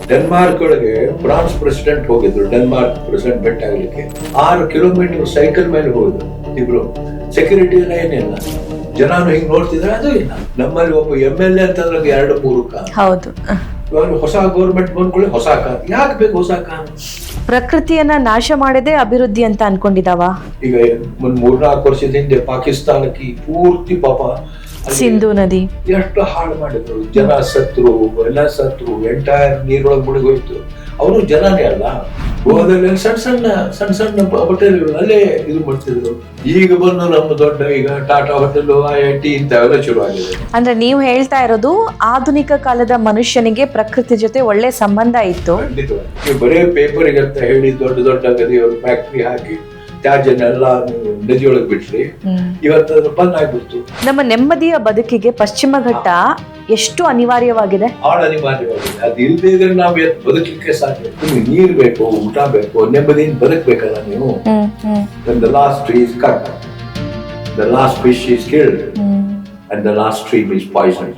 Denmark ಒಳಗೆ France president ಹೋಗಿದ್ರು, Denmark president ಭೇಟಿ ಆಗ್ಲಿಕ್ಕೆ 6 ಕಿಲೋಮೀಟರ್ ಸೈಕಲ್ ಮೇಲೆ ಹೋಗಿದ್ರು ಇಬ್ರು. ಸೆಕ್ಯೂರಿಟಿ ಎಲ್ಲ ಏನಿಲ್ಲ, ಜನನು ಹಿಂಗ್ ನೋಡ್ತಿದ್ರೆ ಅದು ಇಲ್ಲ. ನಮ್ಮಲ್ಲಿ ಒಬ್ಬ MLA ಅಂತಂದ್ರೆ 2-3 ಕಾರ್. ಹೌದು. ಇವಾಗ ಹೊಸ ಗೌರ್ಮೆಂಟ್ ಬಂದ್ಕೊಳ್ಳಿ ಹೊಸ ಕಾರ್. ಯಾಕೆ ಬೇಕು ಹೊಸ ಕಾರ್? ಪ್ರಕೃತಿಯನ್ನ ನಾಶ ಮಾಡದೆ ಅಭಿವೃದ್ಧಿ ಅಂತ ಅನ್ಕೊಂಡಿದಾವ. ಈಗ 3-4 ವರ್ಷದ ಹಿಂದೆ ಪಾಕಿಸ್ತಾನಕ್ಕೆ ಪೂರ್ತಿ ಪಾಪ ಸಿಂಧೂ ನದಿ ಎಷ್ಟು ಹಾಳು ಮಾಡಿದ್ರು, ಜನ ಸತ್ರು, ಎಲ್ಲ ಸತ್ರು, ಎಂಟೈರ್ ನೀರೊಳಗೆ ಮುಳುಗೋಯ್ತು. ಅವರು ಜನನೇ ಅಲ್ಲ, ಗೋವಾದಲ್ಲಿ ಸಣ್ಣ ಹೋಟೆಲ್ಗಳು ಅಲ್ಲೇ ಇದು ಮಾಡ್ತಿದ್ರು. ಈಗ ಬಂದು ನಮ್ಮ ದೊಡ್ಡ ಈಗ ಟಾಟಾ ಹೋಟೆಲ್, IIT ಇಂಥವೆಲ್ಲ ಶುರು ಆಗಿದೆ. ಅಂದ್ರೆ ನೀವು ಹೇಳ್ತಾ ಇರೋದು ಆಧುನಿಕ ಕಾಲದ ಮನುಷ್ಯನಿಗೆ ಪ್ರಕೃತಿ ಜೊತೆ ಒಳ್ಳೆ ಸಂಬಂಧ ಇತ್ತು. ಖಂಡಿತವಾಗಿ ಬರೇ ಪೇಪರ್ಗೆ ಅಂತ ಹೇಳಿ ದೊಡ್ಡ ದೊಡ್ಡ ಗದಿಯವರು ಫ್ಯಾಕ್ಟ್ರಿ ಹಾಕಿ ತ್ಯಾಜ್ಯನೆಲ್ಲ ನದಿಯೊಳಗೆ ಬಿಟ್ರಿ, ಇವತ್ತು ಅದು ಬಂದ್ ಆಗ್ಬಿಡ್ತು. ನಮ್ಮ ನೆಮ್ಮದಿಯ ಬದುಕಿಗೆ ಪಶ್ಚಿಮ ಘಟ್ಟ ಎಷ್ಟು ಅನಿವಾರ್ಯವಾಗಿದೆ? ಬಹಳ ಅನಿವಾರ್ಯವಾಗಿದೆ. ಅದು ಇಲ್ಲದೆ ಇದ್ರೆ ನಾವು ಬದುಕಲಿಕ್ಕೆ ಸಾಧ್ಯ. ನಿಮ್ಗೆ ನೀರ್ ಬೇಕು, ಊಟ ಬೇಕು, ನೆಮ್ಮದಿಯಿಂದ ಬದುಕಬೇಕಲ್ಲ ನೀವು. When the last tree is cut, the last fish is killed, and the last stream is poisoned.